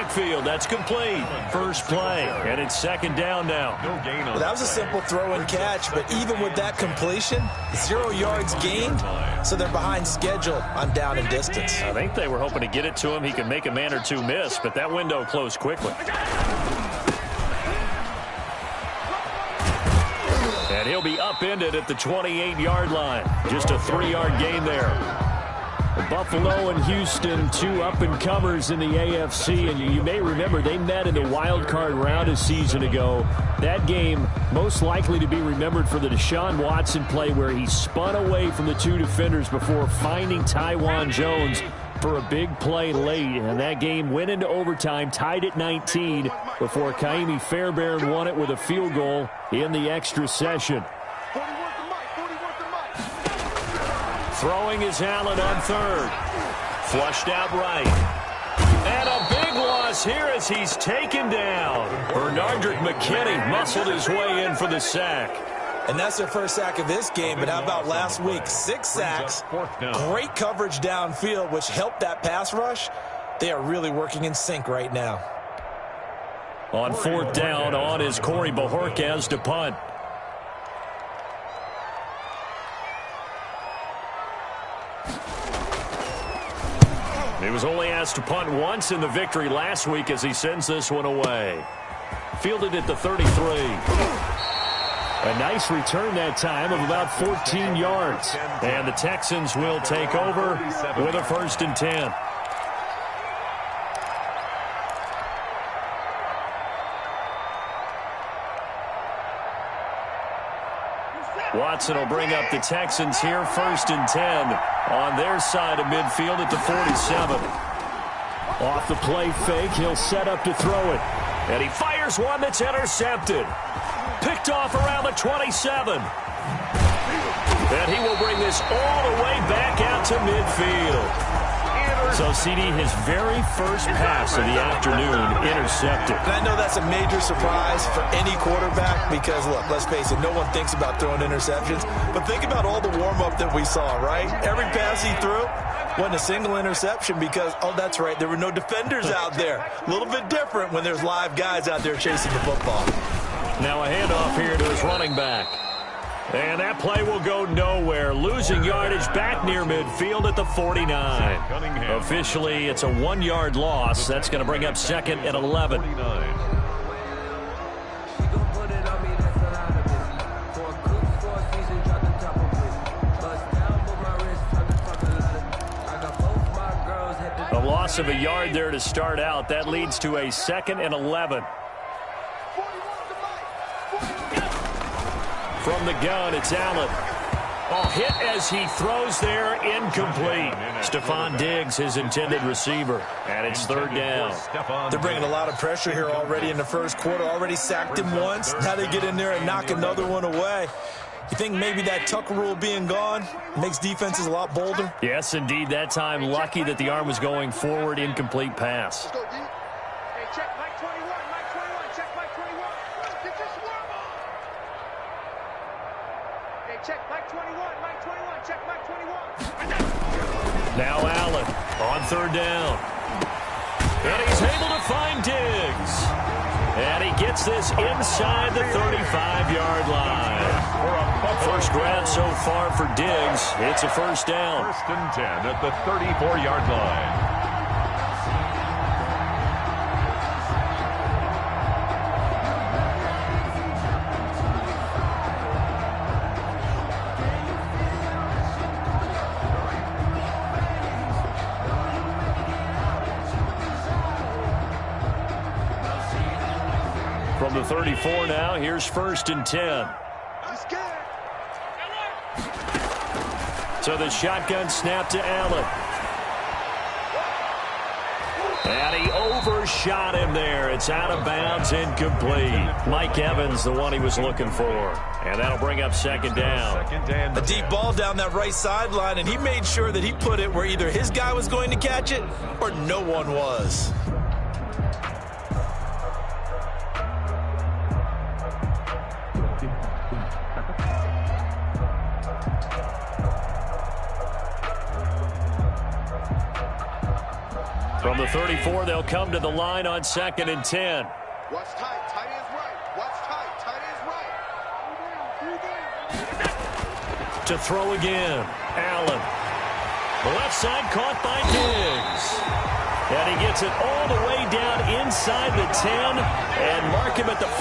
backfield. That's complete. First play, and it's second down now. Well, that was a simple throw and catch, but even with that completion, 0 yards gained, so they're behind schedule on down and distance. I think they were hoping to get it to him. He could make a man or two miss, but that window closed quickly. And he'll be upended at the 28-yard line. Just a 3-yard gain there. Buffalo and Houston, two up-and-comers in the AFC, and you may remember they met in the wild card round a season ago. That game most likely to be remembered for the Deshaun Watson play where he spun away from the two defenders before finding Tywan Jones for a big play late, and that game went into overtime, tied at 19, before Kaimi Fairbairn won it with a field goal in the extra session. Throwing is Allen on third. Flushed out right. And a big loss here as he's taken down. Bernardrick McKinney muscled his way in for the sack. And that's their first sack of this game, but how about last week? 6 sacks, great coverage downfield, which helped that pass rush. They are really working in sync right now. On fourth down, on is Corey Bojorquez to punt. He was only asked to punt once in the victory last week as he sends this one away. Fielded at the 33. A nice return that time of about 14 yards. And the Texans will take over with a 1st and 10. Watson will bring up the Texans here, 1st and 10 on their side of midfield at the 47. Off the play fake, he'll set up to throw it. And he fires one that's intercepted. Picked off around the 27. And he will bring this all the way back out to midfield. So, CD, his very first pass of the afternoon intercepted. And I know that's a major surprise for any quarterback because, look, let's face it, no one thinks about throwing interceptions. But think about all the warm-up that we saw, right? Every pass he threw wasn't a single interception because, oh, that's right, there were no defenders out there. A little bit different when there's live guys out there chasing the football. Now a handoff here to his running back. And that play will go nowhere. Losing yardage back near midfield at the 49. Officially, it's a 1-yard loss. That's going to bring up 2nd and 11. A loss of a yard there to start out. That leads to a 2nd and 11. From the gun, it's Allen. Oh, hit as he throws there, incomplete. Stephon Diggs, his intended receiver, and it's 3rd down. They're bringing a lot of pressure here already in the first quarter. Already sacked him once. Now they get in there and knock another one away. You think maybe that Tucker rule being gone makes defenses a lot bolder? Yes, indeed. That time, lucky that the arm was going forward, incomplete pass. Now Allen on 3rd down. And he's able to find Diggs. And he gets this inside the 35-yard line. First grab so far for Diggs. It's a 1st down. 1st and 10 at the 34-yard line. From the 34 now, here's 1st and 10. So the shotgun snap to Allen. And he overshot him there. It's out of bounds, incomplete. Mike Evans, the one he was looking for. And that'll bring up 2nd down. A deep ball down that right sideline, and he made sure that he put it where either his guy was going to catch it or no one was. From From the 34, they'll come to the line on 2nd and 10. Watch tight. Tight is right. Watch tight. Tight is right. To throw again. Allen. The left side caught by Diggs. And he gets it all the way down inside the 10 and mark him at the 5.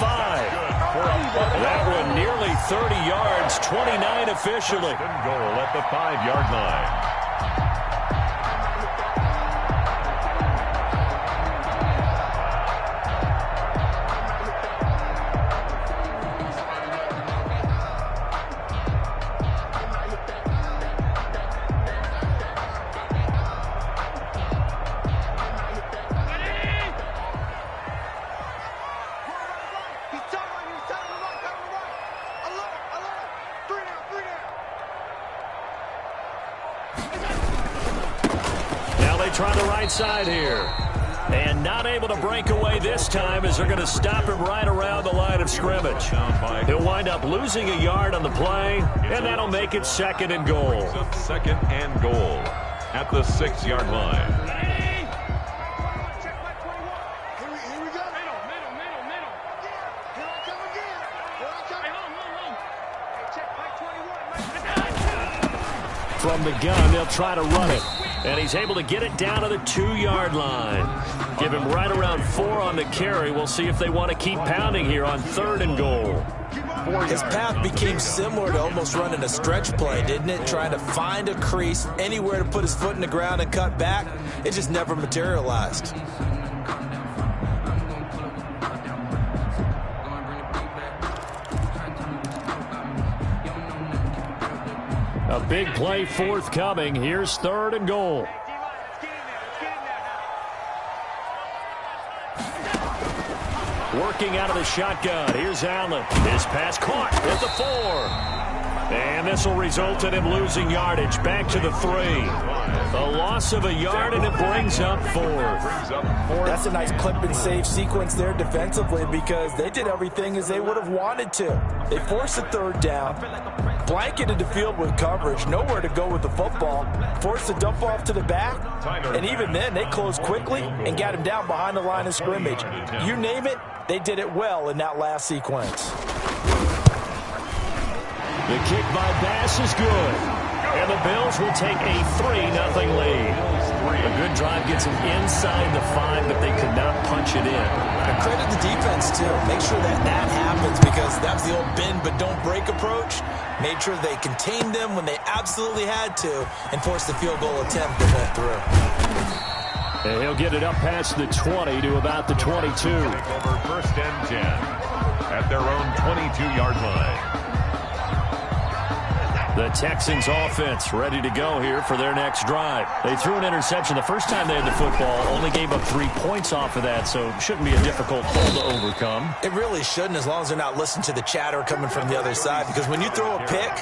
That one nearly 30 yards, 29 officially. Goal at the 5-yard line. Try the right side here. And not able to break away this time as they're going to stop him right around the line of scrimmage. He'll wind up losing a yard on the play, and that'll make it 2nd and goal. 2nd and goal at the 6-yard line. From the gun, they'll try to run it. And he's able to get it down to the 2-yard line. Give him right around 4 on the carry. We'll see if they want to keep pounding here on 3rd and goal. His path became similar to almost running a stretch play, didn't it? Trying to find a crease, anywhere to put his foot in the ground and cut back. It just never materialized. A big play forthcoming. Here's 3rd and goal. Working out of the shotgun. Here's Allen. His pass caught at the 4. And this will result in him losing yardage. Back to the 3. A loss of a yard, and it brings up 4th. That's a nice clip and save sequence there defensively because they did everything as they would have wanted to. They forced a 3rd down, blanketed the field with coverage, nowhere to go with the football, forced a dump off to the back, and even then they closed quickly and got him down behind the line of scrimmage. You name it, they did it well in that last sequence. The kick by Bass is good. And the Bills will take a 3-0 lead. A good drive gets them inside the 5, but they could not punch it in. And credit the defense, too. Make sure that happens because that was the old bend but don't break approach. Made sure they contained them when they absolutely had to and forced the field goal attempt that went through. And he'll get it up past the 20 to about the 22. Over 1st and 10 at their own 22-yard line. The Texans offense ready to go here for their next drive. They threw an interception the first time they had the football, only gave up 3 points off of that, so it shouldn't be a difficult hole to overcome. It really shouldn't as long as they're not listening to the chatter coming from the other side, because when you throw a pick,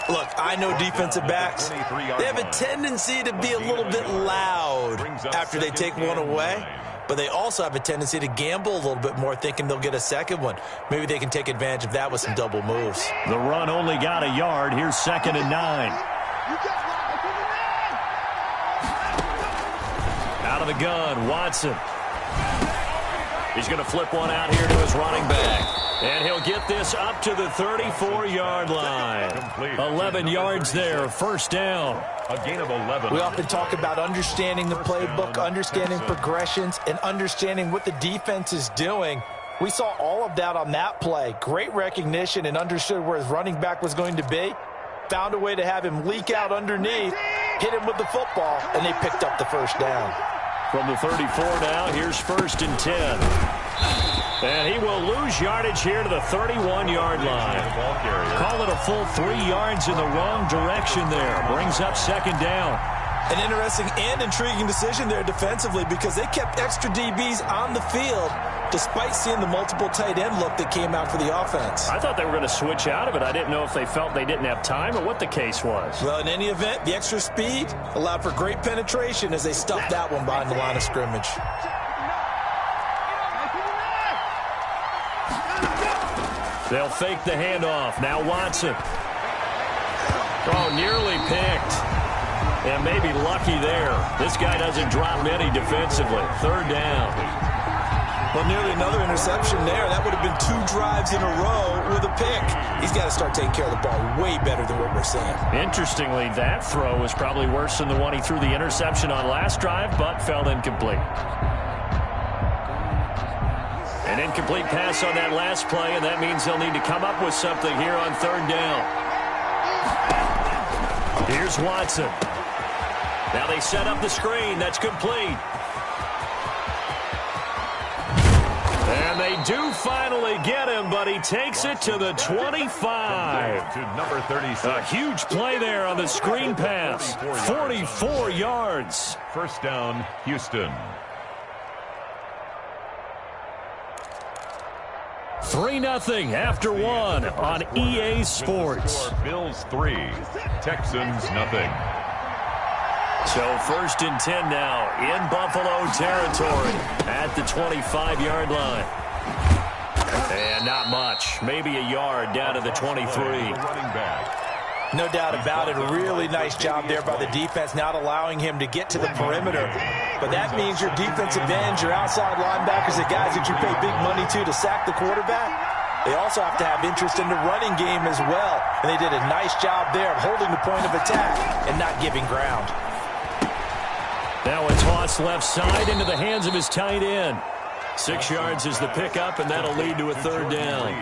look, I know defensive backs, they have a tendency to be a little bit loud after they take one away. But they also have a tendency to gamble a little bit more, thinking they'll get a second one. Maybe they can take advantage of that with some double moves. The run only got a yard. Here's 2nd and 9. Out of the gun, Watson. He's going to flip one out here to his running back. And he'll get this up to the 34-yard line. 11 yards there, 1st down. A gain of 11. We often talk about understanding the playbook, understanding progressions, and understanding what the defense is doing. We saw all of that on that play. Great recognition and understood where his running back was going to be. Found a way to have him leak out underneath, hit him with the football, and they picked up the 1st down. From the 34 now, here's 1st and 10. And he will lose yardage here to the 31-yard line. Call it a full 3 yards in the wrong direction there. Brings up 2nd down. An interesting and intriguing decision there defensively because they kept extra DBs on the field despite seeing the multiple tight end look that came out for the offense. I thought they were going to switch out of it. I didn't know if they felt they didn't have time or what the case was. Well, in any event, the extra speed allowed for great penetration as they stuffed that one behind the line of scrimmage. They'll fake the handoff. Now Watson. Oh, nearly picked. And maybe lucky there. This guy doesn't drop many defensively. Third down. Well, nearly another interception there. That would have been 2 drives in a row with a pick. He's got to start taking care of the ball way better than what we're seeing. Interestingly, that throw was probably worse than the one he threw the interception on last drive, but fell incomplete. An incomplete pass on that last play, and that means they'll need to come up with something here on third down. Here's Watson. Now they set up the screen. That's complete. And they do finally get him, but he takes it to the 25. To number 36. A huge play there on the screen pass. 44 yards. First down, Houston. 3-0 after 1 on EA Sports. Bills 3, Texans nothing. So 1st and 10 now in Buffalo territory at the 25-yard line. And not much. Maybe a yard down to the 23. Running back. No doubt about it. A really nice job there by the defense, not allowing him to get to the perimeter. But that means your defensive ends, your outside linebackers, the guys that you pay big money to sack the quarterback, they also have to have interest in the running game as well. And they did a nice job there of holding the point of attack and not giving ground. Now a toss left side into the hands of his tight end. 6 yards is the pickup, and that'll lead to a third down.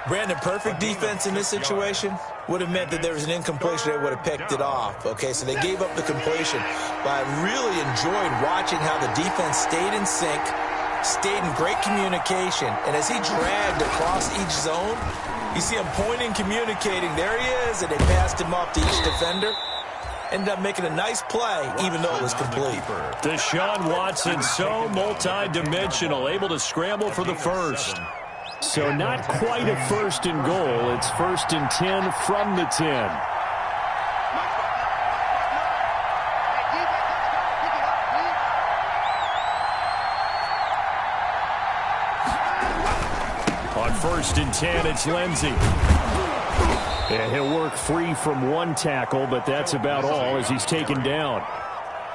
Brandon, perfect defense in this situation would have meant that there was an incompletion. They would have picked it off. Okay, so they gave up the completion. But I really enjoyed watching how the defense stayed in sync, stayed in great communication. And as he dragged across each zone, you see him pointing, communicating. There he is, and they passed him off to each defender. Ended up making a nice play, even though it was complete. Deshaun Watson, so multi-dimensional, able to scramble for the first. So not quite a 1st and goal. It's 1st and 10 from the 10. On 1st and 10, it's Lindsey. And he'll work free from one tackle, but that's about all as he's taken down.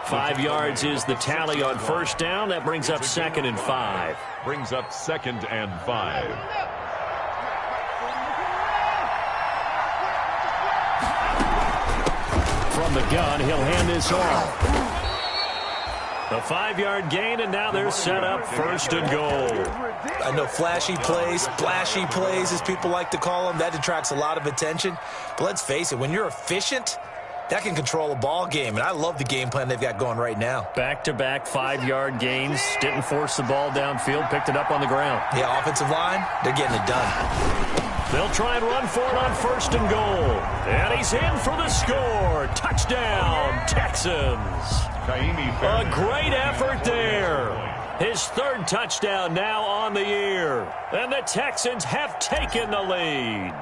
5 yards is the tally on 1st down. That brings up 2nd and 5. Brings up 2nd and 5. From the gun, he'll hand this off. A 5-yard gain, and now they're set up 1st and goal. I know flashy plays, splashy plays, as people like to call them, that attracts a lot of attention. But let's face it, when you're efficient, that can control a ball game, and I love the game plan they've got going right now. Back-to-back 5-yard gains. Didn't force the ball downfield. Picked it up on the ground. Yeah, offensive line, they're getting it done. They'll try and run for it on 1st and goal. And he's in for the score. Touchdown, Texans. A great effort there. His 3rd touchdown now on the year. And the Texans have taken the lead.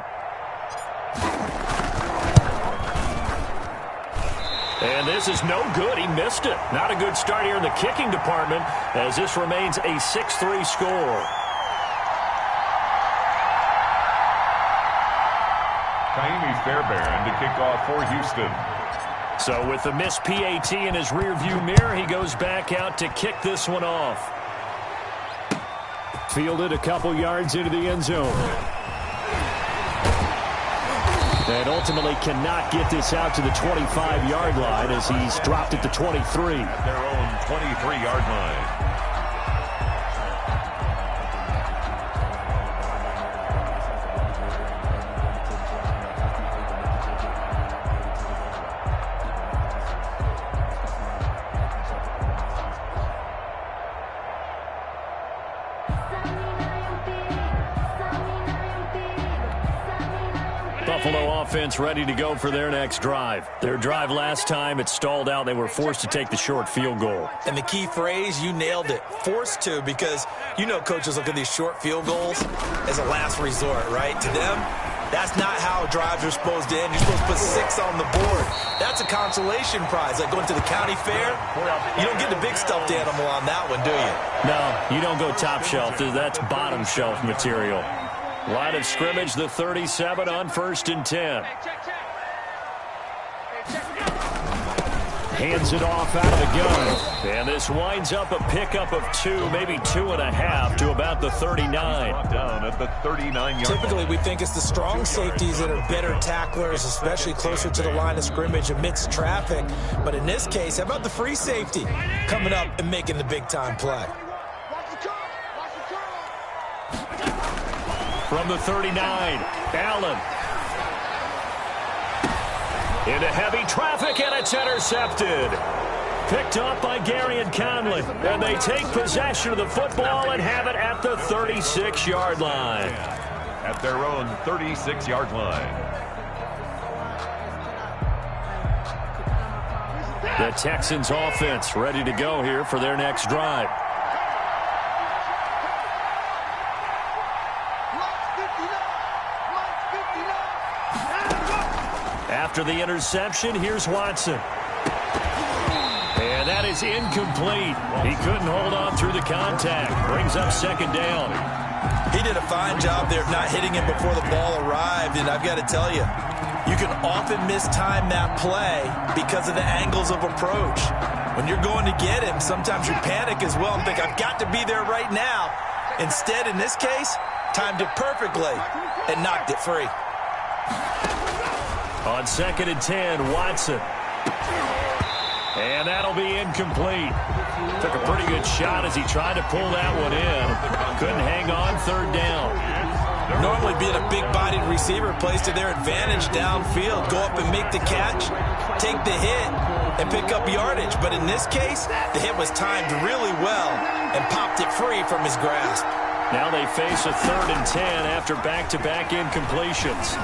And this is no good. He missed it. Not a good start here in the kicking department as this remains a 6-3 score. Kaimi Fairbairn to kick off for Houston. So with the missed PAT in his rearview mirror, he goes back out to kick this one off. Fielded a couple yards into the end zone. And ultimately cannot get this out to the 25-yard line as he's dropped at the 23. At their own 23-yard line. Buffalo offense ready to go for their next drive. Their drive last time, it stalled out. They were forced to take the short field goal. And the key phrase, you nailed it, forced to, because you know coaches look at these short field goals as a last resort, right? To them, that's not how drives are supposed to end. You're supposed to put 6 on the board. That's a consolation prize, like going to the county fair. You don't get the big stuffed animal on that one, do you? No, you don't go top shelf. That's bottom shelf material. Line of scrimmage, the 37 on 1st and 10. Hands it off out of the gun. And this winds up a pickup of 2, maybe 2.5 to about the 39. Down at the 39-yard. Typically, we think it's the strong safeties that are better tacklers, especially closer to the line of scrimmage amidst traffic. But in this case, how about the free safety coming up and making the big-time play? From the 39, Allen. Into heavy traffic, and it's intercepted. Picked up by Gary and Conley. And they take possession of the football and have it at the 36-yard line. At their own 36-yard line. The Texans offense ready to go here for their next drive. After the interception, here's Watson. And that is incomplete. He couldn't hold on through the contact. Brings up second down. He did a fine job there of not hitting him before the ball arrived, and I've got to tell you, you can often mistime that play because of the angles of approach. When you're going to get him, sometimes you panic as well and think, I've got to be there right now. Instead, in this case, timed it perfectly and knocked it free. On 2nd and 10, Watson. And that'll be incomplete. Took a pretty good shot as he tried to pull that one in. Couldn't hang on, 3rd down. Normally being a big-bodied receiver plays to their advantage downfield. Go up and make the catch, take the hit, and pick up yardage. But in this case, the hit was timed really well and popped it free from his grasp. Now they face a 3rd and 10 after back-to-back incompletions.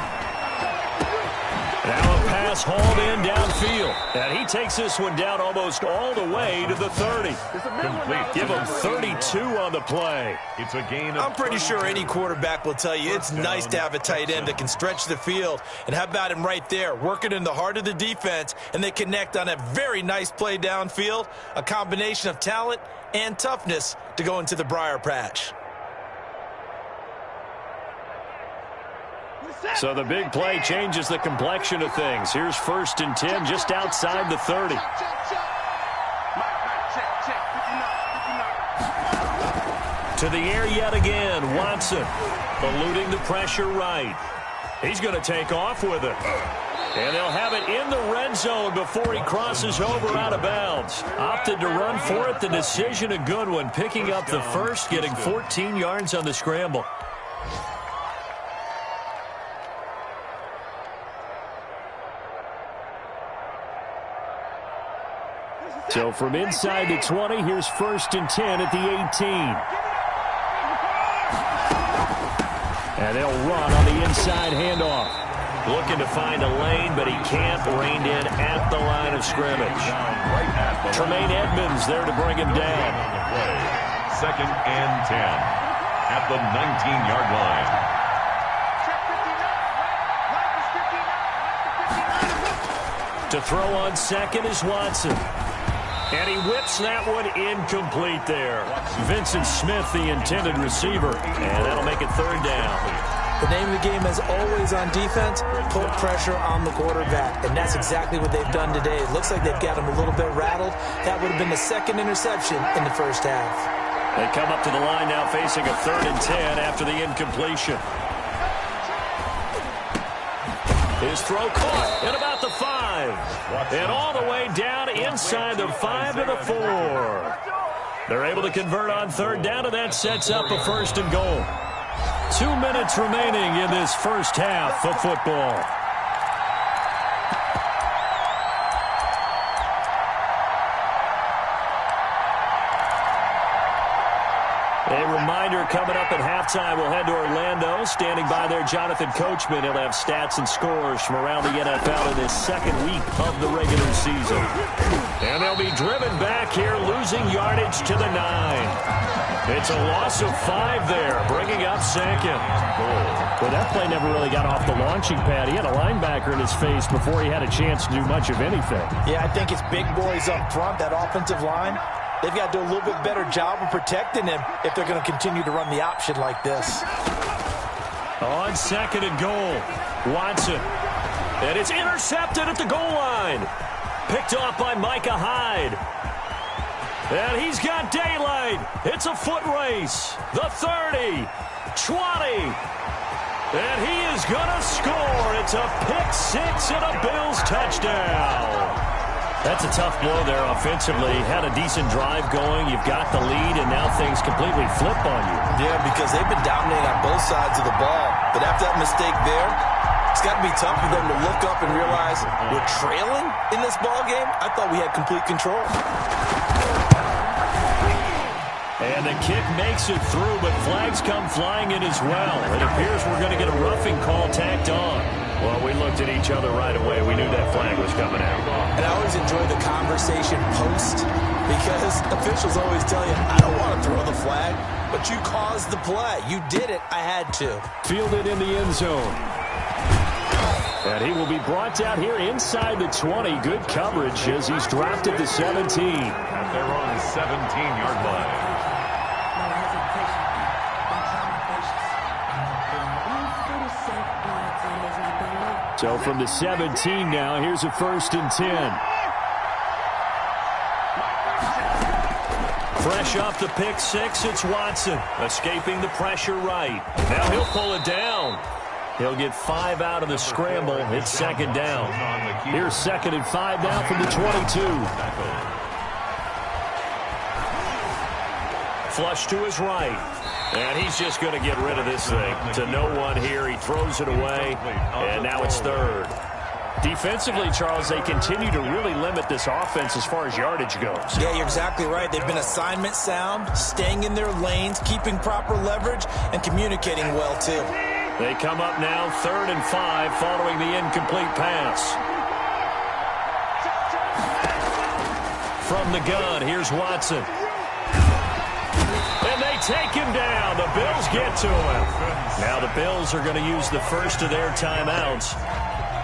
Now a pass hauled in downfield. And he takes this one down almost all the way to the 30. Complete. Give him 32 on the play. It's a gain of... I'm pretty sure any quarterback will tell you it's nice to have a tight end that can stretch the field. And how about him right there, working in the heart of the defense, and they connect on a very nice play downfield, a combination of talent and toughness to go into the briar patch. So the big play changes the complexion of things. Here's 1st and 10 just outside the 30. To the air yet again, Watson. Eluding the pressure right. He's going to take off with it. And they'll have it in the red zone before he crosses over out of bounds. Opted to run for it. The decision a good one. Picking up the first, getting 14 yards on the scramble. So from inside the 20, here's 1st and 10 at the 18. And they'll run on the inside handoff. Looking to find a lane, but he can't. Reined in at the line of scrimmage. Tremaine Edmonds there to bring him down. 2nd and 10 at the 19-yard line. To throw on 2nd is Watson. And he whips that one incomplete there. Vincent Smith, the intended receiver. And that'll make it 3rd down. The name of the game, as always on defense, put pressure on the quarterback. And that's exactly what they've done today. It looks like they've got him a little bit rattled. That would have been the 2nd interception in the 1st half. They come up to the line now facing a 3rd and 10 after the incompletion. His throw caught at about the 5. And all the way down inside the 5 to the 4. They're able to convert on 3rd down, and that sets up a 1st and goal. 2 minutes remaining in this 1st half of football. A reminder coming up at halftime, we'll head to Orlando. Standing by there, Jonathan Coachman. He'll have stats and scores from around the NFL in this 2nd week of the regular season. And they'll be driven back here, losing yardage to the 9. It's a loss of 5 there, bringing up 2nd. Well, that play never really got off the launching pad. He had a linebacker in his face before he had a chance to do much of anything. Yeah, I think it's big boys up front, that offensive line. They've got to do a little bit better job of protecting him if they're going to continue to run the option like this. On 2nd and goal, Watson. And it's intercepted at the goal line. Picked off by Micah Hyde. And he's got daylight. It's a foot race. The 30, 20. And he is going to score. It's a pick six and a Bills touchdown. That's a tough blow there offensively. Had a decent drive going. You've got the lead, and now things completely flip on you. Yeah, because they've been dominating on both sides of the ball. But after that mistake there, it's got to be tough for them to look up and realize we're trailing in this ball game. I thought we had complete control. And the kick makes it through, but flags come flying in as well. It appears we're going to get a roughing call tacked on. Well, we looked at each other right away. We knew that flag was coming out. And I always enjoy the conversation post because officials always tell you, I don't want to throw the flag, but you caused the play. You did it. I had to. Fielded in the end zone. And he will be brought down here inside the 20. Good coverage as he's dropped at the 17. At their own 17-yard line. So from the 17 now, here's a 1st and 10. Fresh off the pick six, it's Watson. Escaping the pressure right. Now he'll pull it down. He'll get 5 out of the scramble. It's 2nd down. Here's 2nd and 5 now from the 22. Flush to his right. And he's just going to get rid of this thing. To no one here. He throws it away. And now it's 3rd. Defensively, Charles, they continue to really limit this offense as far as yardage goes. Yeah, you're exactly right. They've been assignment sound, staying in their lanes, keeping proper leverage, and communicating well, too. They come up now 3rd and 5 following the incomplete pass. From the gun, here's Watson. And they take him down. The Bills get to him. Now the Bills are going to use the first of their timeouts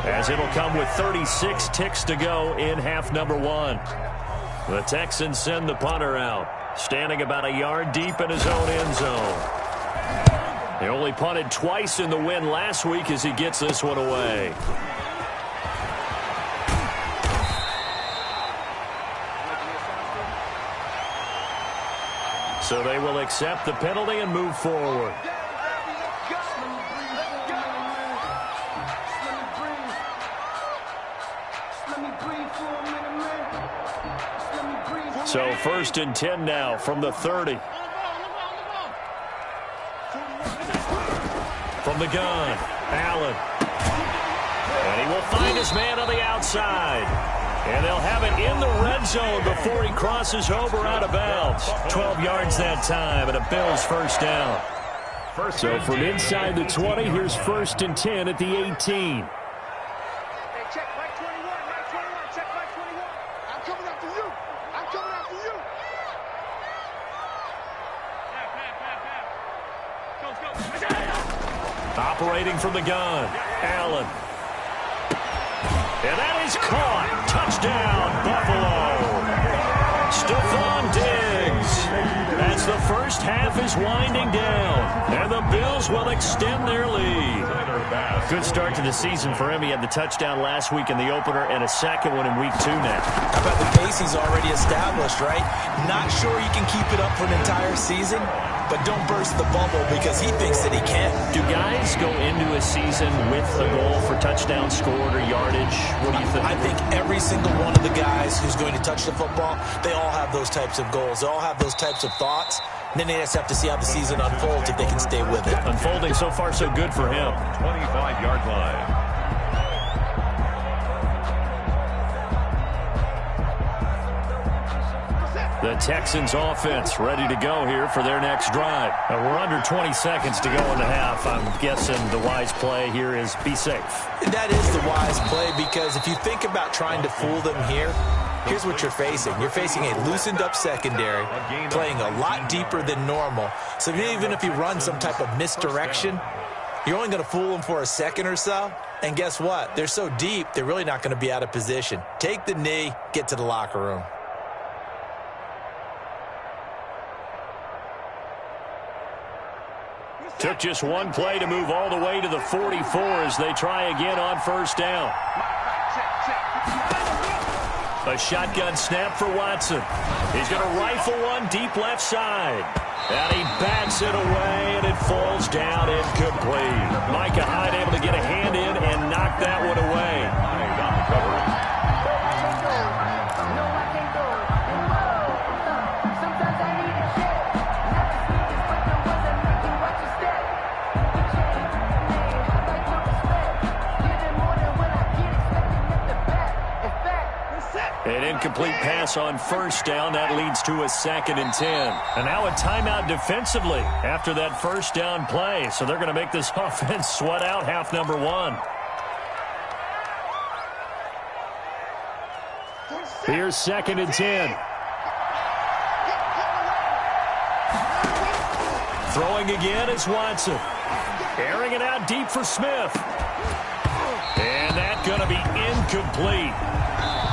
as it'll come with 36 ticks to go in half number 1. The Texans send the punter out, standing about a yard deep in his own end zone. He only punted twice in the win last week as he gets this one away. So they will accept the penalty and move forward. So 1st and 10 now from the 30. From the gun, Allen. And he will find his man on the outside. And they'll have it in the red zone before he crosses over out of bounds. 12 yards that time and a Bills 1st down. So from inside the 20, here's 1st and 10 at the 18. Hey, check right 21, right 21, check right 21. I'm coming after you. I'm coming after you. Operating from the gun, Allen. And that is caught. Touchdown, Buffalo. Stephon Diggs. As the first half is winding down, and the Bills will extend their lead. Good start to the season for him. He had the touchdown last week in the opener and a second one in week 2 now. How about the pace he's already established, right? Not sure he can keep it up for an entire season, but don't burst the bubble because he thinks that he can. Do guys go into a season with a goal for touchdown scored or yardage? What do you think? I think every single one of the guys who's going to touch the football, they all have those types of goals. They all have those types of thoughts. And then they just have to see how the season unfolds if they can stay with it. Unfolding so far so good for him. 25-yard line. The Texans offense ready to go here for their next drive. Now we're under 20 seconds to go in the half. I'm guessing the wise play here is be safe. That is the wise play because if you think about trying to fool them here, here's what you're facing. You're facing a loosened up secondary, playing a lot deeper than normal. So even if you run some type of misdirection, you're only going to fool them for a second or so. And guess what? They're so deep, they're really not going to be out of position. Take the knee, get to the locker room. Took just one play to move all the way to the 44 as they try again on 1st down. A shotgun snap for Watson. He's going to rifle one deep left side. And he bats it away, and it falls down incomplete. Micah Hyde able to get a hand in and knock that one away. Hyde on the cover. An incomplete pass on first down. That leads to a 2nd and 10. And now a timeout defensively after that first down play. So they're going to make this offense sweat out half number 1. Here's 2nd and 10. Throwing again is Watson. Airing it out deep for Smith. And that's going to be incomplete.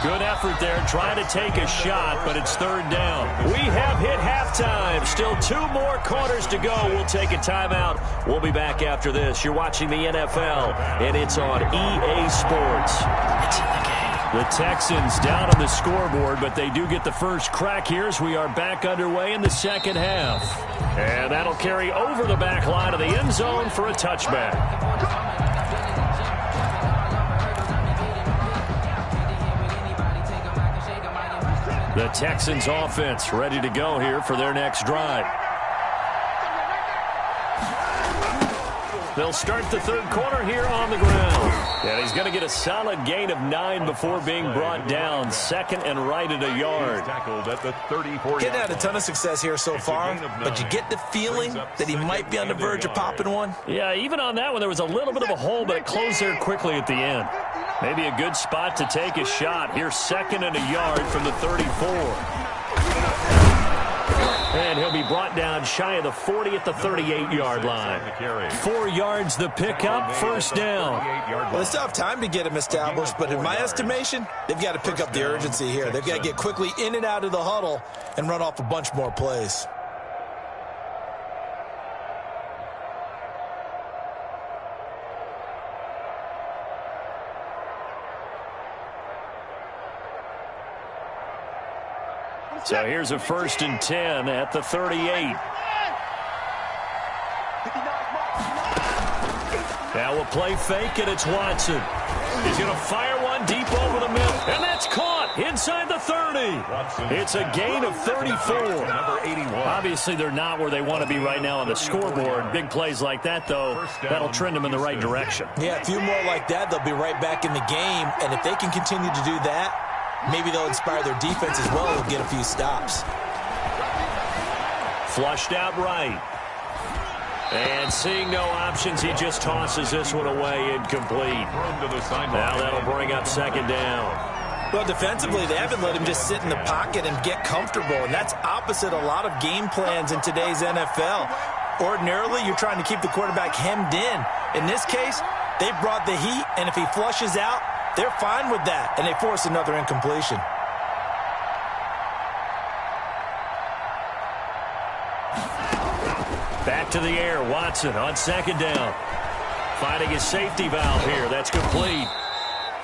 Good effort there, trying to take a shot, but it's 3rd down. We have hit halftime. Still 2 more quarters to go. We'll take a timeout. We'll be back after this. You're watching the NFL, and it's on EA Sports. It's in the game. The Texans down on the scoreboard, but they do get the first crack here as we are back underway in the second half. And that'll carry over the back line of the end zone for a touchback. The Texans offense ready to go here for their next drive. They'll start the 3rd quarter here on the ground. And he's going to get a solid gain of 9 before being brought down. 2nd and right at a yard. Tackled at the 34. Getting had a ton of success here so far, but you get the feeling that he might be on the verge of popping one. Yeah, even on that one, there was a little bit of a hole, but it closed there quickly at the end. Maybe a good spot to take a shot. Here's 2nd and a yard from the 34. And he'll be brought down shy of the 40 at the 38-yard line. 4 yards the pickup, first down. Well, they still have time to get him established, but in my estimation, they've got to pick up the urgency here. They've got to get quickly in and out of the huddle and run off a bunch more plays. So here's a 1st and 10 at the 38. Now we'll play fake, and it's Watson. He's going to fire one deep over the middle, and that's caught inside the 30. It's a gain of 34. Number 81. Obviously, they're not where they want to be right now on the scoreboard. Big plays like that, though, that'll trend them in the right direction. Yeah, a few more like that, they'll be right back in the game, and if they can continue to do that, maybe they'll inspire their defense as well and get a few stops. Flushed out right. And seeing no options, he just tosses this one away incomplete. Now that'll bring up 2nd down. Well, defensively, they haven't let him just sit in the pocket and get comfortable, and that's opposite a lot of game plans in today's NFL. Ordinarily, you're trying to keep the quarterback hemmed in. In this case, they brought the heat, and if he flushes out, they're fine with that, and they force another incompletion. Back to the air, Watson on 2nd down. Finding his safety valve here. That's complete.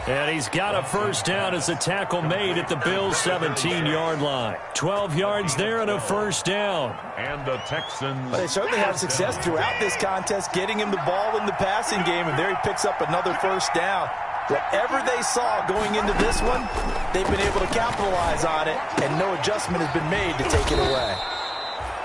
And he's got a first down as the tackle made at the Bills' 17-yard line. 12 yards there and a first down. And the Texans. Well, they certainly have success throughout this contest, getting him the ball in the passing game, and there he picks up another first down. Whatever they saw going into this one, they've been able to capitalize on it, and no adjustment has been made to take it away.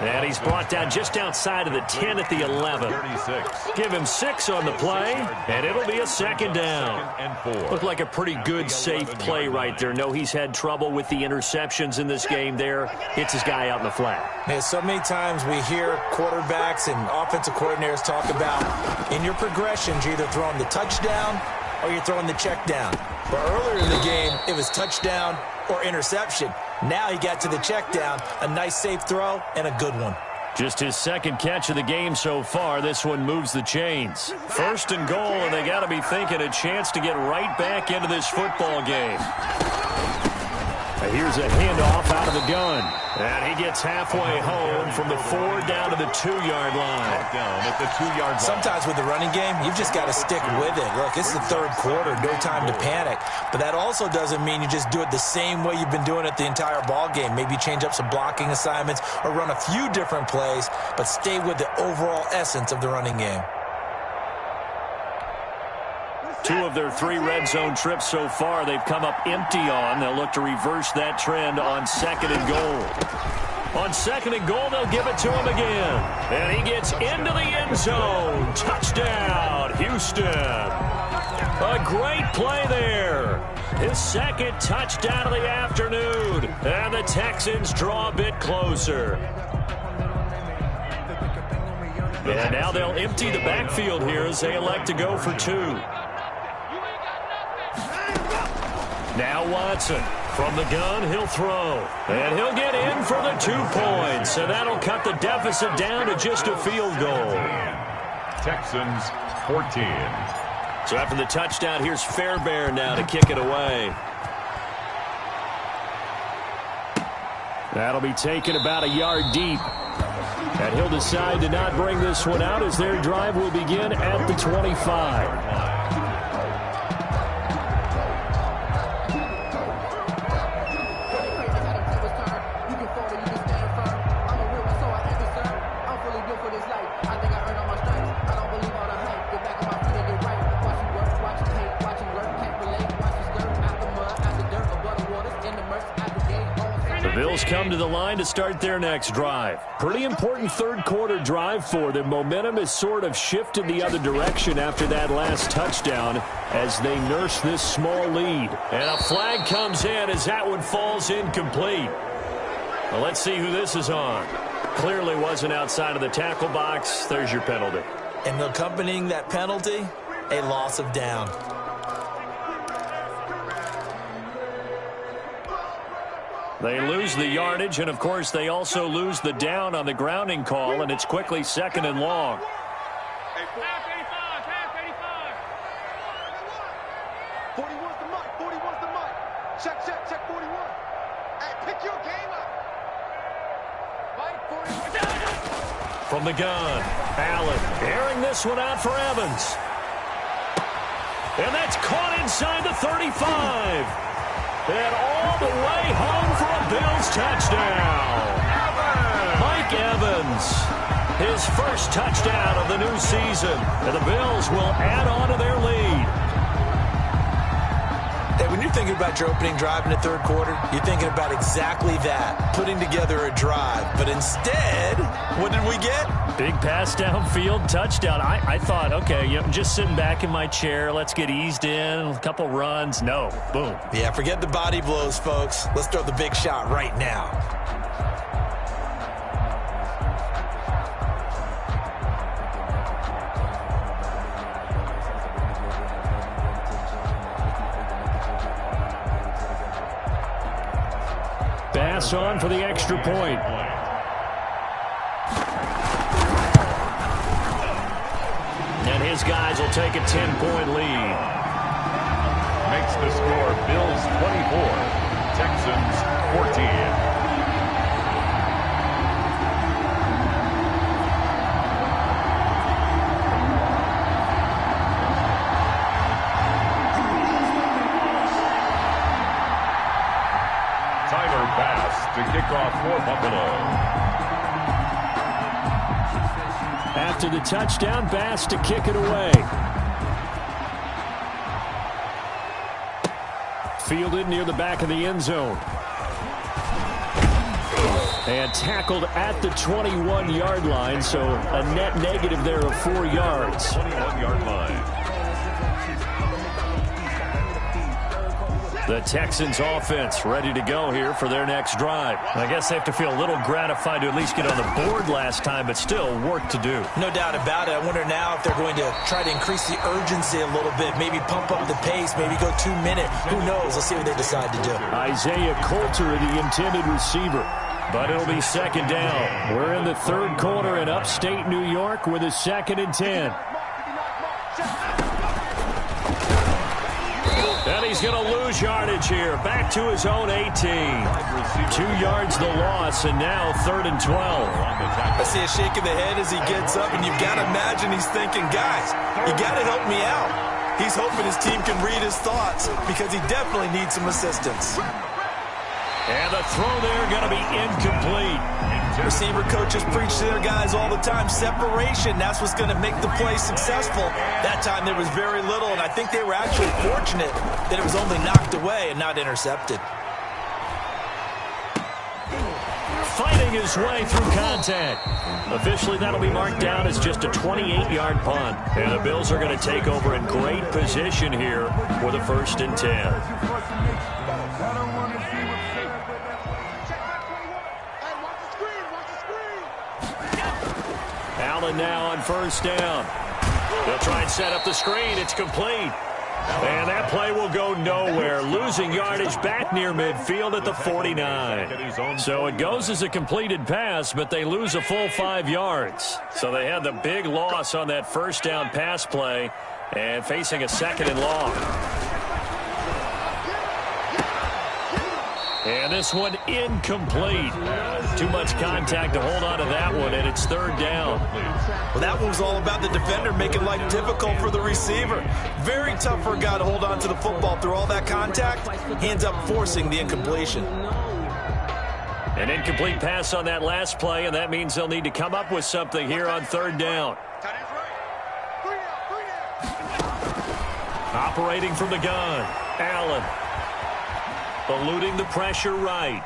And he's brought down just outside of the 10 at the 11. 36. Give him 6 on the play, and it'll be a 2nd down. And 4. Looked like a pretty good, safe play right there. No, he's had trouble with the interceptions in this game there. Hits his guy out in the flat. Man, so many times we hear quarterbacks and offensive coordinators talk about, in your progressions, you're either throwing the touchdown or you're throwing the check down. But earlier in the game, it was touchdown or interception. Now he got to the check down, a nice safe throw, and a good one. Just his 2nd catch of the game so far. This one moves the chains. 1st and goal, and they got to be thinking a chance to get right back into this football game. Here's a handoff out of the gun. And he gets halfway home from the 4 down to the 2-yard line. Down at the 2-yard line. Sometimes with the running game, you've just got to stick with it. Look, it's the third quarter, no time to panic. But that also doesn't mean you just do it the same way you've been doing it the entire ball game. Maybe change up some blocking assignments or run a few different plays, but stay with the overall essence of the running game. 2 of their 3 red zone trips so far, they've come up empty on. They'll look to reverse that trend on 2nd and goal. On 2nd and goal, they'll give it to him again. And he gets into the end zone. Touchdown, Houston. A great play there. His 2nd touchdown of the afternoon. And the Texans draw a bit closer. And now they'll empty the backfield here as they elect to go for 2. Now Watson from the gun, he'll throw. And he'll get in for the 2 points. And that'll cut the deficit down to just a field goal. Texans 14. So after the touchdown, here's Fairbairn now to kick it away. That'll be taken about a yard deep. And he'll decide to not bring this one out as their drive will begin at the 25. Bills come to the line to start their next drive. Pretty important third quarter drive for them. Momentum has sort of shifted the other direction after that last touchdown as they nurse this small lead. And a flag comes in as that one falls incomplete. Well, let's see who this is on. Clearly wasn't outside of the tackle box. There's your penalty. And accompanying that penalty, a loss of down. They lose the yardage, and, of course, they also lose the down on the grounding call, and it's quickly 2nd and long. Hey, 41's the mic. 41's the mic. Check 41. Hey, pick your game up. Mike, 41. From the gun, Allen airing this one out for Evans. And that's caught inside the 35. And all the way home for a Bills touchdown. Mike Evans, his first touchdown of the new season. And the Bills will add on to their lead. Hey, when you're thinking about your opening drive in the third quarter, you're thinking about exactly that, putting together a drive. But instead, what did we get? Big pass downfield, touchdown. I thought, okay, I'm just sitting back in my chair. Let's get eased in, a couple runs. No, boom. Yeah, forget the body blows, folks. Let's throw the big shot right now. Pass on for the extra point. And his guys will take a 10-point lead. Makes the score Bills 24, Texans 14. To kick off for Buffalo. After the touchdown, Bass to kick it away. Fielded near the back of the end zone. And tackled at the 21-yard line, so a net negative there of 4 yards. 21-yard line. The Texans offense ready to go here for their next drive. I guess they have to feel a little gratified to at least get on the board last time, but still work to do. No doubt about it. I wonder now if they're going to try to increase the urgency a little bit, maybe pump up the pace, maybe go 2 minute. Who knows? Let's see what they decide to do. Isaiah Coulter, the intended receiver. But it'll be 2nd down. We're in the third quarter in upstate New York with a 2nd and 10. And he's going to lose yardage here. Back to his own 18. 2 yards the loss, and now 3rd and 12. I see a shake of the head as he gets up, and you've got to imagine he's thinking, guys, you got to help me out. He's hoping his team can read his thoughts because he definitely needs some assistance. And the throw there going to be incomplete. Receiver coaches preach to their guys all the time. Separation, that's what's going to make the play successful. That time there was very little, and I think they were actually fortunate that it was only knocked away and not intercepted. Fighting his way through contact. Officially, that'll be marked down as just a 28-yard punt. And the Bills are going to take over in great position here for the 1st and 10. Allen now on 1st down. They'll try and set up the screen. It's complete. And that play will go nowhere. Losing yardage back near midfield at the 49. So it goes as a completed pass, but they lose a full 5 yards. So they had the big loss on that 1st down pass play and facing a 2nd and long. And this one incomplete. Too much contact to hold on to that one, and it's 3rd down. Well, that one was all about the defender making life difficult for the receiver. Very tough for a guy to hold on to the football through all that contact. He ends up forcing the incompletion. An incomplete pass on that last play, and that means they'll need to come up with something here on 3rd down. Operating from the gun, Allen. Eluding the pressure right.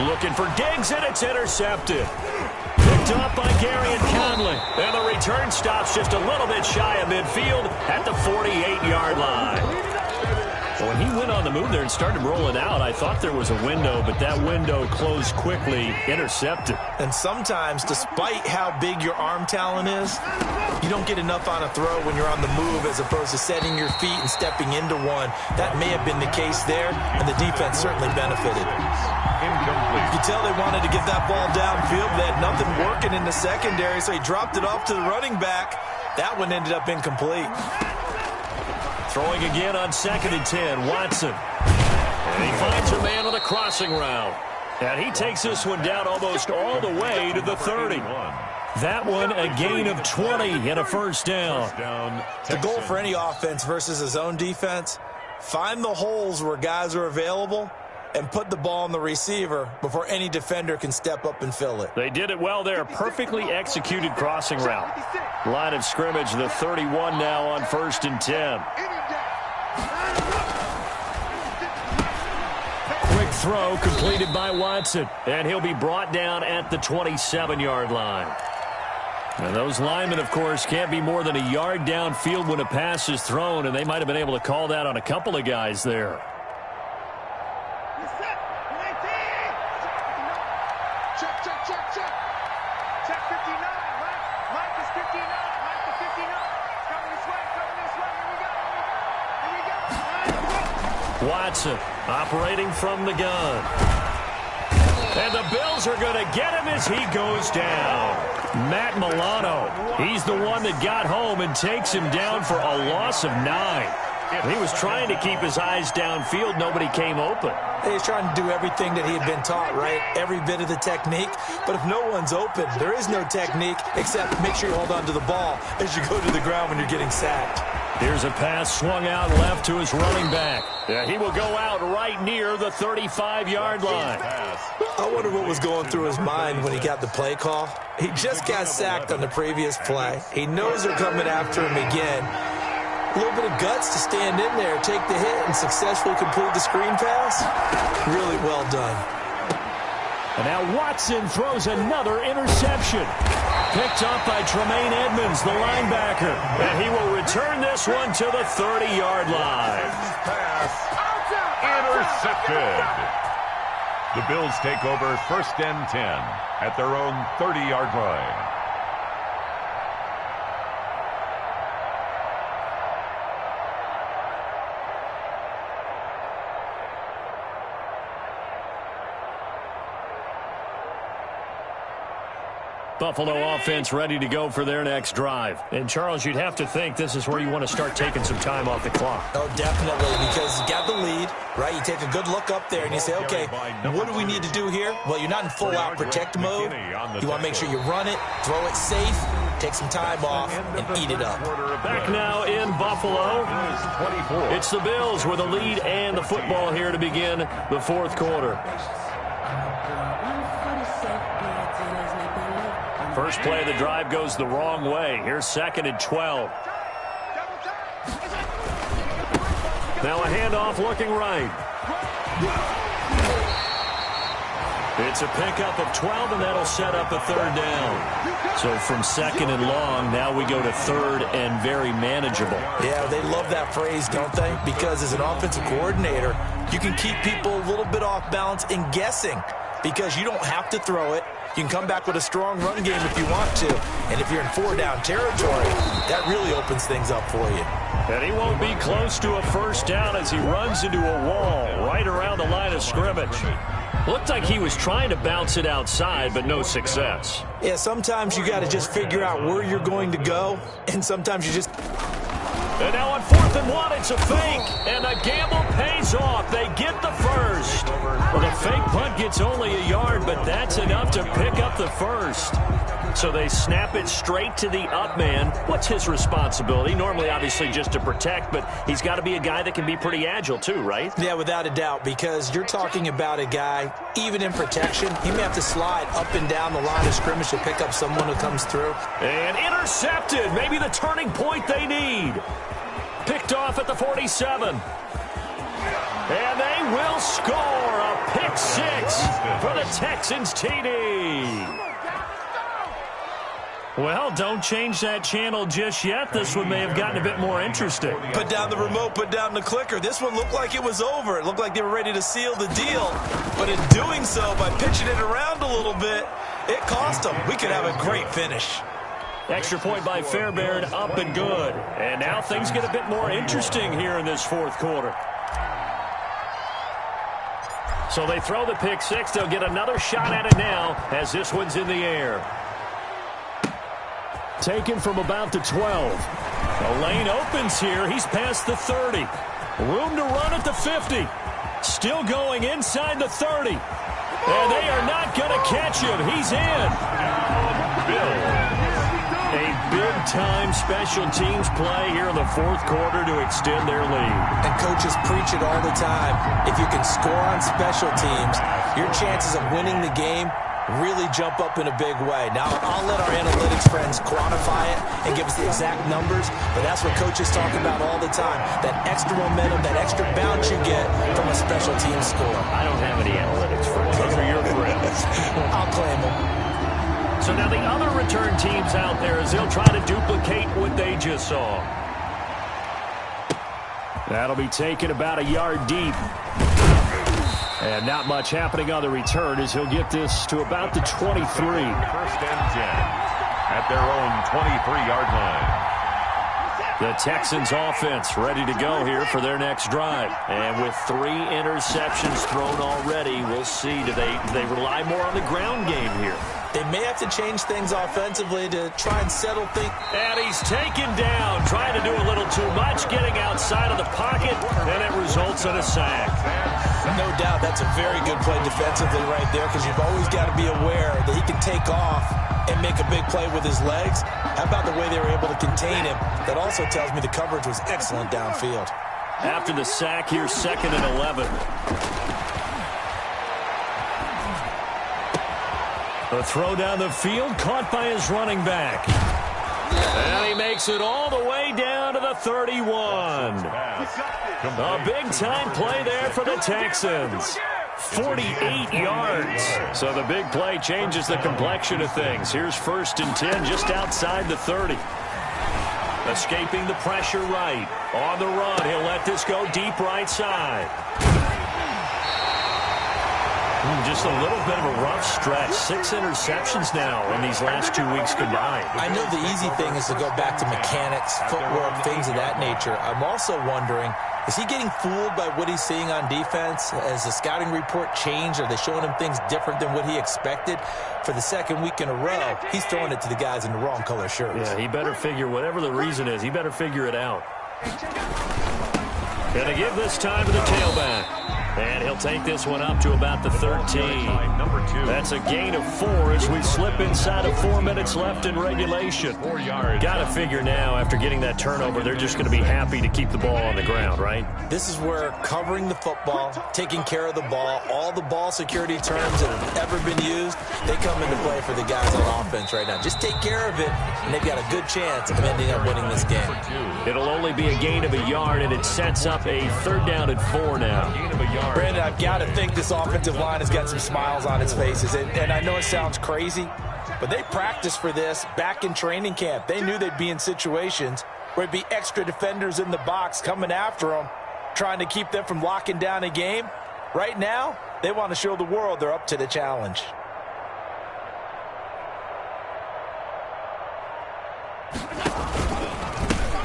Looking for Diggs, and it's intercepted. Picked up by Gary and Conley. And the return stops just a little bit shy of midfield at the 48-yard line. When he went on the move there and started rolling out, I thought there was a window, but that window closed quickly, intercepted. And sometimes, despite how big your arm talent is, you don't get enough on a throw when you're on the move as opposed to setting your feet and stepping into one. That may have been the case there, and the defense certainly benefited. You could tell they wanted to get that ball downfield. They had nothing working in the secondary, so he dropped it off to the running back. That one ended up incomplete. Throwing again on 2nd and 10, Watson. And he finds a man on the crossing route. And he takes this one down almost all the way to the 30. That one a gain of 20 and a 1st down. The goal for any offense versus a zone defense, find the holes where guys are available and put the ball on the receiver before any defender can step up and fill it. They did it well there. Perfectly executed crossing route. Line of scrimmage, the 31 now on 1st and 10. Quick throw completed by Watson. And he'll be brought down at the 27-yard line. And those linemen, of course, can't be more than a yard downfield when a pass is thrown, and they might have been able to call that on a couple of guys there. Watson operating from the gun. And the Bills are going to get him as he goes down. Matt Milano, he's the one that got home and takes him down for a loss of 9. He was trying to keep his eyes downfield. Nobody came open. He's trying to do everything that he had been taught, right? Every bit of the technique. But if no one's open, there is no technique except make sure you hold on to the ball as you go to the ground when you're getting sacked. Here's a pass swung out left to his running back. Yeah, he will go out right near the 35-yard line. I wonder what was going through his mind when he got the play call. He just got sacked on the previous play. He knows they're coming after him again. A little bit of guts to stand in there, take the hit, and successfully complete the screen pass. Really well done. And now Watson throws another interception. Picked up by Tremaine Edmonds, the linebacker. And he will return this one to the 30-yard line. Pass intercepted. The Bills take over 1st and 10 at their own 30-yard line. Buffalo offense ready to go for their next drive. And, Charles, you'd have to think this is where you want to start taking some time off the clock. Oh, definitely, because you got the lead, right? You take a good look up there and you say, okay, what do we need to do here? Well, you're not in full-out protect mode. You want to make sure you run it, throw it safe, take some time off, and eat it up. Back now in Buffalo. It's the Bills with a lead and the football here to begin the fourth quarter. First play of the drive goes the wrong way. Here's 2nd and 12. Now a handoff looking right. It's a pickup of 12, and that'll set up a 3rd down. So from 2nd and long, now we go to 3rd and very manageable. Yeah, they love that phrase, don't they? Because as an offensive coordinator, you can keep people a little bit off balance and guessing because you don't have to throw it. You can come back with a strong run game if you want to. And if you're in 4-down territory, that really opens things up for you. And he won't be close to a 1st down as he runs into a wall right around the line of scrimmage. Looked like he was trying to bounce it outside, but no success. Yeah, sometimes you got to just figure out where you're going to go, and sometimes you just... And now on 4th and 1, it's a fake, and the gamble pays off. They get the first. Well, the fake punt gets only a yard, but that's enough to pick up the first. So they snap it straight to the up man. What's his responsibility? Normally, obviously, just to protect, but he's got to be a guy that can be pretty agile too, right? Yeah, without a doubt, because you're talking about a guy, even in protection, he may have to slide up and down the line of scrimmage to pick up someone who comes through. And intercepted. Maybe the turning point they need. Picked off at the 47. And they will score a pick 6 for the Texans TD. Well, don't change that channel just yet. This one may have gotten a bit more interesting. Put down the remote, put down the clicker. This one looked like it was over. It looked like they were ready to seal the deal. But in doing so, by pitching it around a little bit, it cost them. We could have a great finish. Extra point by Fairbairn, up and good. And now things get a bit more interesting here in this fourth quarter. So they throw the pick 6. They'll get another shot at it now as this one's in the air. Taken from about the 12. The lane opens here. He's past the 30. Room to run at the 50. Still going inside the 30. And they are not going to catch him. He's in. A big-time special teams play here in the fourth quarter to extend their lead. And coaches preach it all the time. If you can score on special teams, your chances of winning the game really jump up in a big way. Now, I'll let our analytics friends quantify it and give us the exact numbers, but that's what coaches talk about all the time. That extra momentum, that extra bounce you get from a special team score. I don't have any analytics friends. Those are your friends. I'll claim them. So now the other return teams out there as they'll try to duplicate what they just saw. That'll be taken about a yard deep. And not much happening on the return as he'll get this to about the 23. 1st and 10 at their own 23-yard line. The Texans offense ready to go here for their next drive. And with 3 interceptions thrown already, we'll see. Do they rely more on the ground game here? They may have to change things offensively to try and settle things. And he's taken down, trying to do a little too much, getting outside of the pocket, and it results in a sack. No doubt that's a very good play defensively right there because you've always got to be aware that he can take off and make a big play with his legs. How about the way they were able to contain him? That also tells me the coverage was excellent downfield. After the sack, here's 2nd and 11. The throw down the field, caught by his running back. And he makes it all the way down to the 31. A big-time play there for the Texans. 48 yards. So the big play changes the complexion of things. Here's 1st and 10 just outside the 30. Escaping the pressure right. On the run, he'll let this go deep right side. Just a little bit of a rough stretch. 6 interceptions now in these last 2 weeks combined. I know the easy thing is to go back to mechanics, footwork, things of that nature. I'm also wondering, Is he getting fooled by what he's seeing on defense? Has the scouting report changed? Are they showing him things different than what he expected? For the second week in a row, he's throwing it to the guys in the wrong color shirts. Yeah, he better figure, whatever the reason is, he better figure it out. Gonna give this time to the tailback. And he'll take this one up to about the 13. That's a gain of 4 as we slip inside of 4 minutes left in regulation. Got to figure now, after getting that turnover, they're just going to be happy to keep the ball on the ground, right? This is where covering the football, taking care of the ball, all the ball security terms that have ever been used, they come into play for the guys on offense right now. Just take care of it, and they've got a good chance of ending up winning this game. It'll only be a gain of a yard, and it sets up a 3rd down and 4 now. Brandon, I've got to think this offensive line has got some smiles on its faces. And I know it sounds crazy, but they practiced for this back in training camp. They knew they'd be in situations where it'd be extra defenders in the box coming after them, trying to keep them from locking down a game. Right now, they want to show the world they're up to the challenge.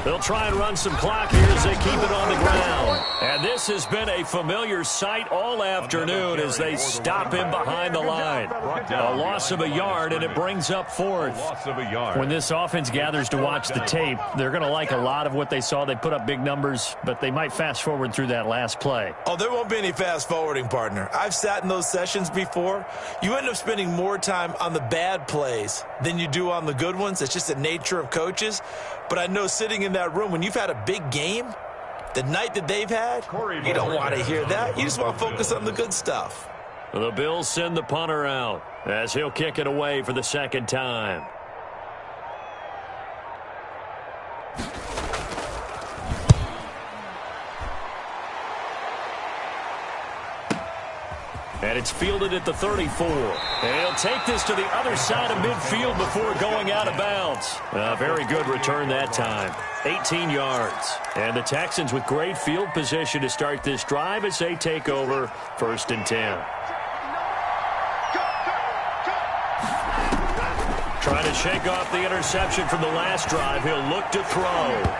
They'll try and run some clock here as they keep it on the ground. And this has been a familiar sight all afternoon as they stop him behind the line. A loss of a yard, and it brings up 4th. When this offense gathers to watch the tape, they're going to like a lot of what they saw. They put up big numbers, but they might fast forward through that last play. Oh, there won't be any fast forwarding, partner. I've sat in those sessions before. You end up spending more time on the bad plays than you do on the good ones. It's just the nature of coaches. But I know sitting in that room, when you've had a big game, the night that they've had, you don't want to hear that. You just want to focus on the good stuff. The Bills send the punter out as he'll kick it away for the 2nd time. And it's fielded at the 34. And he'll take this to the other side of midfield before going out of bounds. A very good return that time. 18 yards. And the Texans with great field position to start this drive as they take over 1st and 10. Trying to shake off the interception from the last drive. He'll look to throw.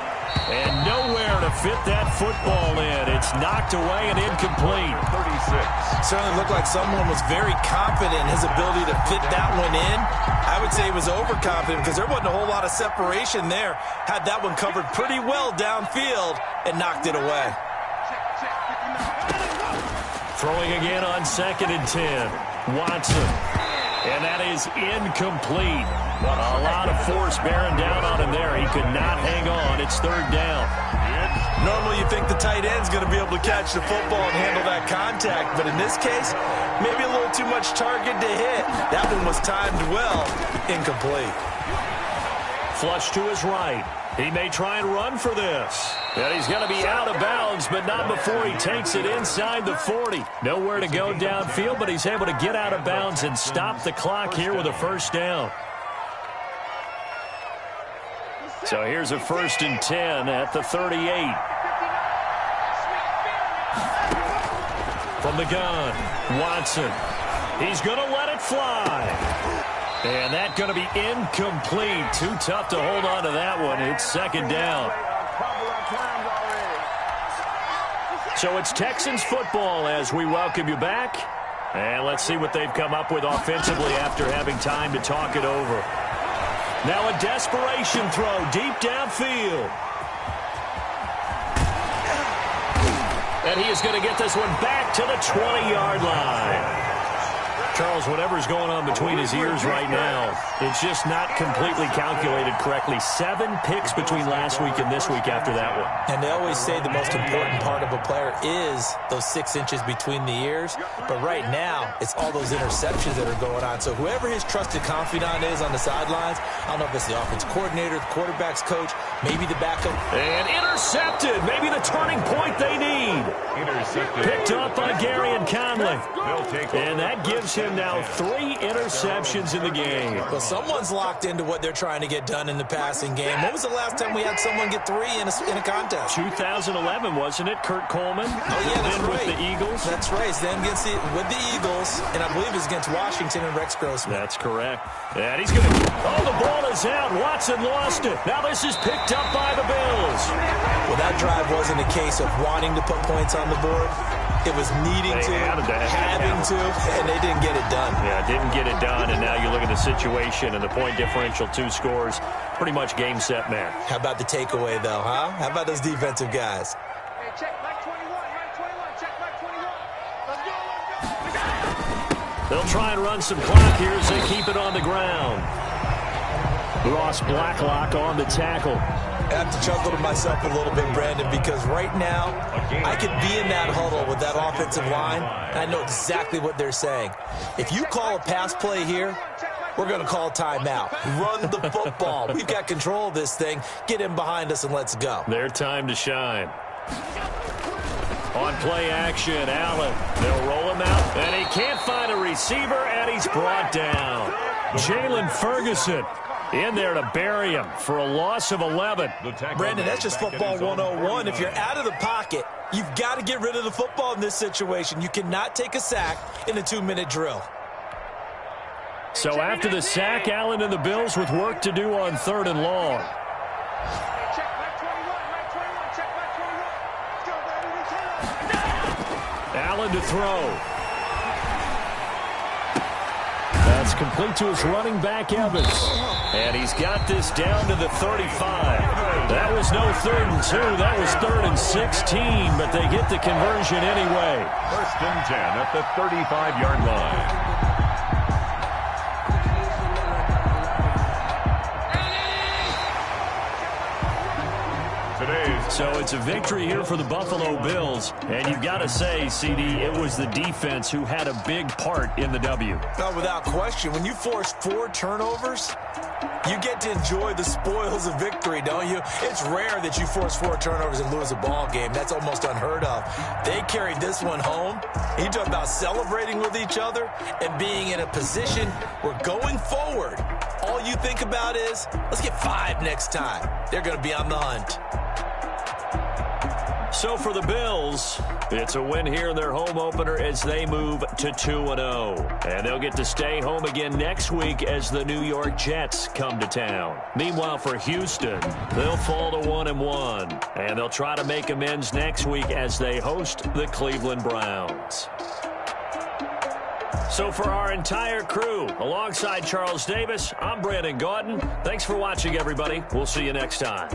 And nowhere to fit that football in. It's knocked away and incomplete. 36. Certainly looked like someone was very confident in his ability to fit that one in. I would say he was overconfident because there wasn't a whole lot of separation there. Had that one covered pretty well downfield and knocked it away. Throwing again on 2nd and 10. Watson. And that is incomplete. A lot of force bearing down on him there. He could not hang on. It's 3rd down. Normally you think the tight end's going to be able to catch the football and handle that contact. But in this case, maybe a little too much target to hit. That one was timed well. Incomplete. Flush to his right. He may try and run for this. And he's going to be out of bounds, but not before he takes it inside the 40. Nowhere to go downfield, but he's able to get out of bounds and stop the clock here with a 1st down. So here's a 1st and 10 at the 38. From the gun, Watson. He's going to let it fly. And that's going to be incomplete. Too tough to hold on to that one. It's 2nd down. So it's Texans football as we welcome you back. And let's see what they've come up with offensively after having time to talk it over. Now a desperation throw deep downfield. And he is going to get this one back to the 20-yard line. Charles, whatever's going on between his ears right now, it's just not completely calculated correctly. 7 picks between last week and this week after that one. And they always say the most important part of a player is those 6 inches between the ears. But right now, it's all those interceptions that are going on. So whoever his trusted confidant is on the sidelines, I don't know if it's the offense coordinator, the quarterback's coach, maybe the backup. And intercepted. Maybe the turning point they need. Intercepted. Picked up by Gary and Conley. And that gives him Houston now 3 interceptions in the game. Well, someone's locked into what they're trying to get done in the passing game. When was the last time we had someone get 3 in a contest? 2011, wasn't it? Kurt Coleman. Oh, yeah, that's right. With the Eagles. That's right. It's then with the Eagles, and I believe it's against Washington and Rex Grossman. That's correct. And he's going to... Oh, the ball is out. Watson lost it. Now this is picked up by the Bills. Well, that drive wasn't a case of wanting to put points on the board. It was needing to, having to, and they didn't get it done. Yeah, didn't get it done, and now you look at the situation and the point differential, 2 scores, pretty much game, set, man. How about the takeaway, though, huh? How about those defensive guys? Hey, check Mike 21, Mike 21, check Mike 21. Let's go. They'll try and run some clock here as they keep it on the ground. Ross Blacklock on the tackle. I have to chuckle to myself a little bit, Brandon, because right now I could be in that huddle with that offensive line, and I know exactly what they're saying. If you call a pass play here, we're going to call timeout. Run the football. We've got control of this thing. Get in behind us and let's go. Their time to shine. On play action, Allen. They'll roll him out, and he can't find a receiver, and he's brought down. Jalen Ferguson in there to bury him for a loss of 11. Brandon, that's just football 101. If you're out of the pocket, you've got to get rid of the football in this situation. You cannot take a sack in a 2-minute drill. So after the sack, Allen and the Bills with work to do on 3rd and long. Hey, check Mike 21, Mike 21, check Mike 21. Let's go, baby. Return. Allen to throw. That's complete to his running back, Evans. And he's got this down to the 35. That was no 3rd and 2. That was 3rd and 16, but they get the conversion anyway. 1st and 10 at the 35-yard line. So it's a victory here for the Buffalo Bills. And you've got to say, CD, it was the defense who had a big part in the W. No, without question. When you force 4 turnovers, you get to enjoy the spoils of victory, don't you? It's rare that you force 4 turnovers and lose a ball game. That's almost unheard of. They carried this one home. You talk about celebrating with each other and being in a position where going forward, all you think about is, let's get 5 next time. They're going to be on the hunt. So for the Bills, it's a win here in their home opener as they move to 2-0. And they'll get to stay home again next week as the New York Jets come to town. Meanwhile, for Houston, they'll fall to 1-1. And they'll try to make amends next week as they host the Cleveland Browns. So for our entire crew, alongside Charles Davis, I'm Brandon Gaudin. Thanks for watching, everybody. We'll see you next time.